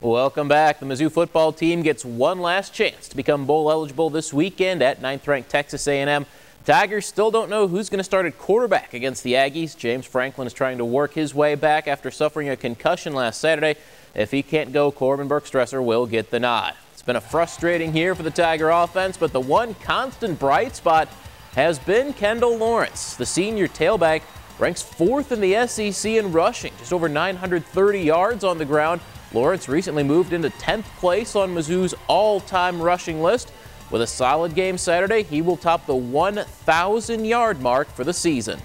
Welcome back. The Mizzou football team gets one last chance to become bowl eligible this weekend at 9th-ranked Texas A&M. Tigers still don't know who's going to start at quarterback against the Aggies. James Franklin is trying to work his way back after suffering a concussion last Saturday. If he can't go, Corbin Burke-Stresser will get the nod. It's been a frustrating year for the Tiger offense, but the one constant bright spot has been Kendall Lawrence. The senior tailback ranks 4th in the SEC in rushing, just over 930 yards on the ground. Lawrence recently moved into 10th place on Mizzou's all-time rushing list. With a solid game Saturday, he will top the 1,000-yard mark for the season.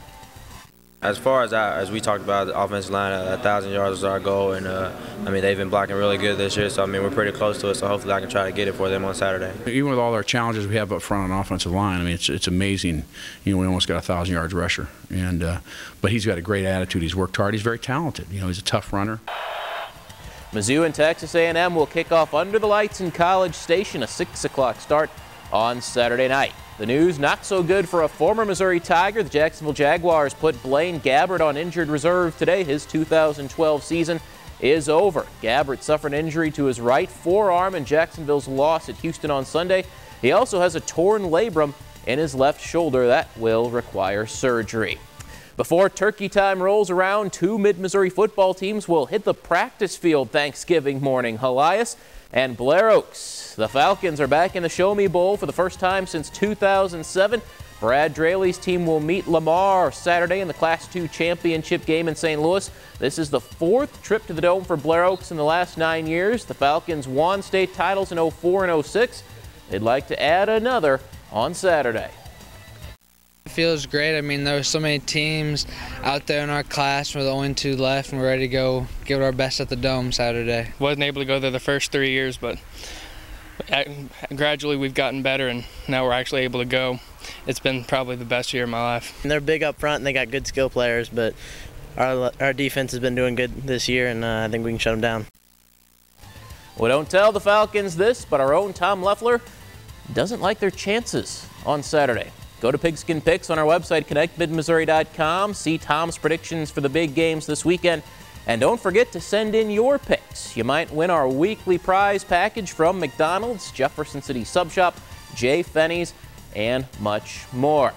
As far as we talked about, the offensive line, 1,000 yards is our goal, and I mean, they've been blocking really good this year, so I mean, we're pretty close to it, so hopefully I can try to get it for them on Saturday. Even with all our challenges we have up front on offensive line, I mean, it's amazing. You know, we almost got a 1,000 yards rusher, and but he's got a great attitude. He's worked hard. He's very talented. You know, he's a tough runner. Mizzou and Texas A&M will kick off under the lights in College Station, a 6 o'clock start on Saturday night. The news not so good for a former Missouri Tiger. The Jacksonville Jaguars put Blaine Gabbert on injured reserve today. His 2012 season is over. Gabbert suffered an injury to his right forearm in Jacksonville's loss at Houston on Sunday. He also has a torn labrum in his left shoulder that will require surgery. Before turkey time rolls around, 2 Mid-Missouri football teams will hit the practice field Thanksgiving morning. Elias and Blair Oaks. The Falcons are back in the Show Me Bowl for the first time since 2007. Brad Draley's team will meet Lamar Saturday in the Class II championship game in St. Louis. This is the 4th trip to the Dome for Blair Oaks in the last 9 years. The Falcons won state titles in 04 and 06. They'd like to add another on Saturday. It feels great. I mean, there were so many teams out there in our class. We're the only 2 left, and we're ready to go give it our best at the Dome Saturday. Wasn't able to go there the first 3 years, but gradually we've gotten better, and now we're actually able to go. It's been probably the best year of my life. And they're big up front, and they got good skill players, but our defense has been doing good this year, and I think we can shut them down. We don't tell the Falcons this, but our own Tom Loeffler doesn't like their chances on Saturday. Go to Pigskin Picks on our website, connectmidmissouri.com. See Tom's predictions for the big games this weekend. And don't forget to send in your picks. You might win our weekly prize package from McDonald's, Jefferson City Sub Shop, J. Fenney's, and much more.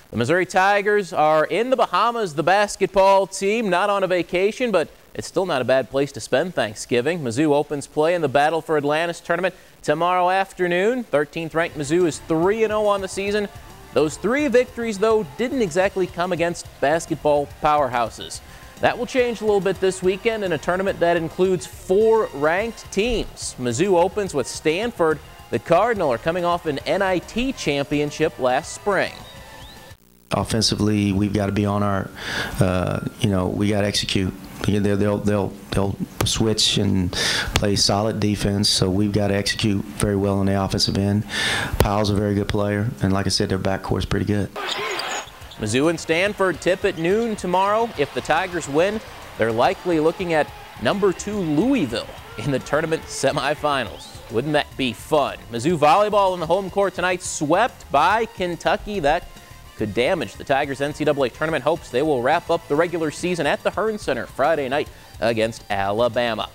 The Missouri Tigers are in the Bahamas, the basketball team, not on a vacation, but it's still not a bad place to spend Thanksgiving. Mizzou opens play in the Battle for Atlantis tournament tomorrow afternoon. 13th-ranked Mizzou is 3-0 on the season. Those 3 victories, though, didn't exactly come against basketball powerhouses. That will change a little bit this weekend in a tournament that includes 4 ranked teams. Mizzou opens with Stanford. The Cardinal are coming off an NIT championship last spring. Offensively, we've got to be on our, we got to execute. They'll switch and play solid defense, so we've got to execute very well on the offensive end. Powell's a very good player, and like I said, their backcourt's pretty good. Mizzou and Stanford tip at noon tomorrow. If the Tigers win, they're likely looking at number 2 Louisville in the tournament semifinals. Wouldn't that be fun? Mizzou volleyball in the home court tonight, swept by Kentucky. That could damage the Tigers' NCAA tournament hopes. They will wrap up the regular season at the Hearn Center Friday night against Alabama.